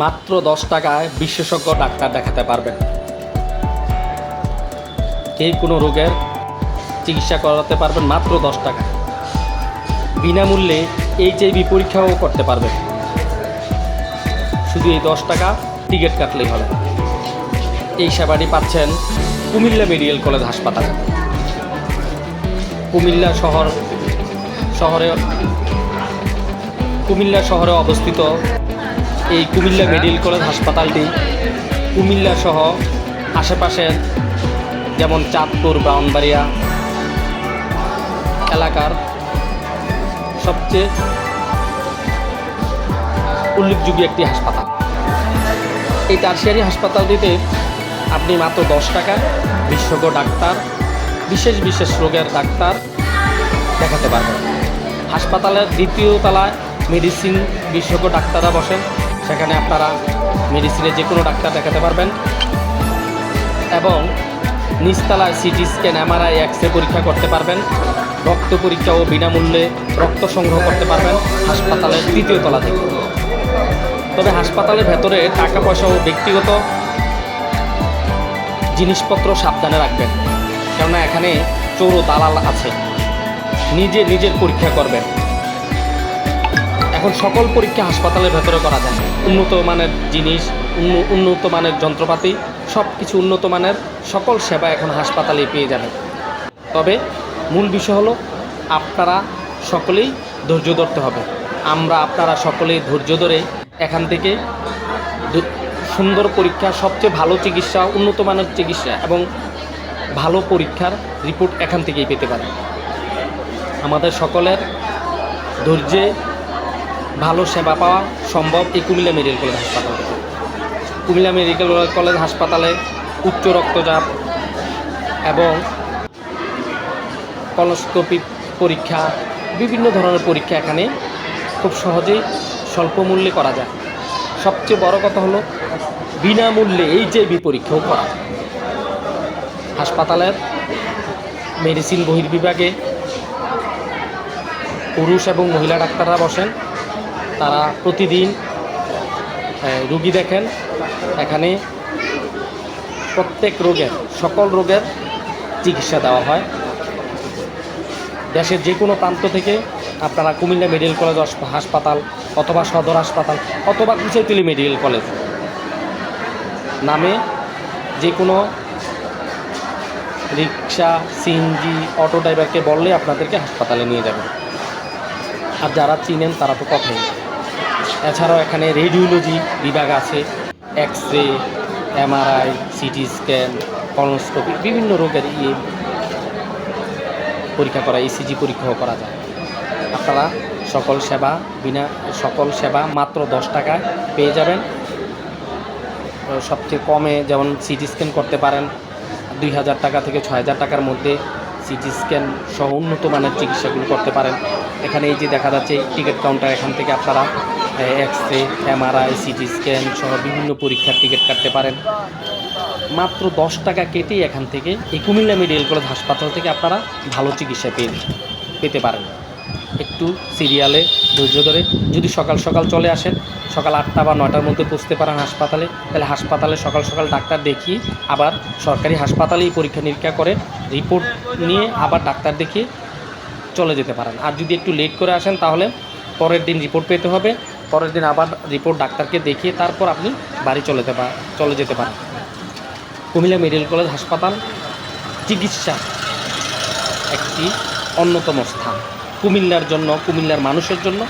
মাত্র 10 টাকায় বিশেষজ্ঞ ডাক্তার দেখাতে পারবেন। যে কোনো রোগের চিকিৎসা করাতে পারবেন মাত্র 10 টাকায়। বিনামূল্যে HIV পরীক্ষাও করতে পারবেন। শুধু এই 10 টাকা টিকিট কাটলেই হবে। এই সেবাটি পাচ্ছেন কুমিল্লা মেডিকেল কলেজ হাসপাতালে। কুমিল্লা শহরে অবস্থিত এই কুমিল্লা মেডিকেল কলেজ হাসপাতালটি কুমিল্লা সহ আশেপাশের যেমন চাঁদপুর, ব্রাহ্মণবাড়িয়া এলাকার সবচেয়ে উল্লেখযোগ্য একটি হাসপাতাল। এই টারশিয়ারি হাসপাতালটিতে আপনি মাত্র 10 টাকা বিশেষজ্ঞ ডাক্তার, বিশেষ রোগের ডাক্তার দেখাতে পারবেন। হাসপাতালের 2য় তলায় মেডিসিন বিশেষজ্ঞ ডাক্তাররা বসেন। সেখানে আপনারা মেডিসিনের যে কোনো ডাক্তার দেখাতে পারবেন এবং নিচতলায় সিটি স্ক্যান, MRI, এক্স-রে পরীক্ষা করতে পারবেন। রক্ত পরীক্ষা ও বিনামূল্যে রক্ত সংগ্রহ করতে পারবেন হাসপাতালের 3য় তলা থেকে। তবে হাসপাতালের ভেতরে টাকা পয়সা ও ব্যক্তিগত জিনিসপত্র সাবধানে রাখবেন, কেননা এখানে চোর ও দালাল আছে। নিজের পরীক্ষা করবেন। এখন সকল পরীক্ষা হাসপাতালের ভেতরে করা যায়। উন্নত মানের জিনিস, উন্নত মানের যন্ত্রপাতি, সব কিছু উন্নত মানের সকল সেবা এখন হাসপাতালেই পেয়ে যাবেন। তবে মূল বিষয় হলো আপনারা সকলেই ধৈর্য ধরতে হবে। আপনারা সকলেই ধৈর্য ধরে এখান থেকে সুন্দর পরীক্ষা, সবচেয়ে ভালো চিকিৎসা, উন্নত মানের চিকিৎসা এবং ভালো পরীক্ষার রিপোর্ট এখান থেকেই পেতে পারেন। আমাদের সকলের ধৈর্যে ভালো সেবা পাওয়া সম্ভব এই কুমিল্লা মেডিকেল কলেজ হাসপাতাল থেকে। কুমিল্লা মেডিকেল কলেজ হাসপাতালে উচ্চ রক্তচাপ এবং কলোস্কোপি পরীক্ষা, বিভিন্ন ধরনের পরীক্ষা এখানে খুব সহজেই স্বল্প মূল্যে করা যায়। সবচেয়ে বড় কথা হলো বিনামূল্যে HIV পরীক্ষাও করা যায়। হাসপাতালের মেডিসিন বহির্বিভাগে পুরুষ এবং মহিলা ডাক্তাররা বসেন। তারা প্রতিদিন রুগী দেখেন। এখানে প্রত্যেক সকল রোগের চিকিৎসা দেওয়া হয়। দেশের যে কোনো প্রান্ত থেকে আপনারা কুমিল্লা মেডিকেল কলেজ হাসপাতাল অথবা সদর হাসপাতাল অথবা কুচাইতলী মেডিকেল কলেজ নামে যে কোনো রিক্সা, সিএনজি, অটো ড্রাইভারকে বললে আপনাদেরকে হাসপাতালে নিয়ে যাবেন। আর যারা চিনেন তারা তো কথাই। এছাড়াও এখানে রেডিওলজি বিভাগ আছে, X-ray, MRI, CT scan, colonoscopy, বিভিন্ন রোগের পরীক্ষা করা, ECG পরীক্ষাও করা যায়। আপনারা সকল সেবা মাত্র 10 টাকায় পেয়ে যাবেন। সবচেয়ে কমে যেমন সিটি স্ক্যান করতে পারেন 2000 টাকা থেকে 6000 টাকার মধ্যে। সিটি স্ক্যান সহ উন্নত মানের চিকিৎসাগুলো করতে পারেন। এখানে এই যে দেখা যাচ্ছে টিকিট কাউন্টার, এখান থেকে আপনারা এক্স-রে, MRI, সিটি স্ক্যান সহ বিভিন্ন পরীক্ষার টিকিট কাটতে পারেন। মাত্র 10 টাকা কেটেই এখান থেকে এই কুমিল্লা মেডিকেল কলেজ হাসপাতাল থেকে আপনারা ভালো চিকিৎসা পেতে পারেন। একটু সিরিয়ালে ধৈর্য ধরে যদি সকাল চলে আসেন, সকাল 8টা বা 9টার মধ্যে পৌঁছতে পারেন হাসপাতালে, তাহলে হাসপাতালে সকাল ডাক্তার দেখিয়ে আবার সরকারি হাসপাতালেই পরীক্ষা নিরীক্ষা করে রিপোর্ট নিয়ে আবার ডাক্তার দেখিয়ে চলে যেতে পারেন। আর যদি একটু লেট করে আসেন তাহলে পরের দিন রিপোর্ট পেতে হবে। পরের দিন আবার রিপোর্ট ডাক্তারকে দেখিয়ে তারপর আপনি বাড়ি চলে যেতে পারেন। কুমিল্লা মেডিকেল কলেজ হাসপাতাল চিকিৎসা একটি অন্যতম স্থান কুমিল্লার জন্য, কুমিল্লার মানুষের জন্য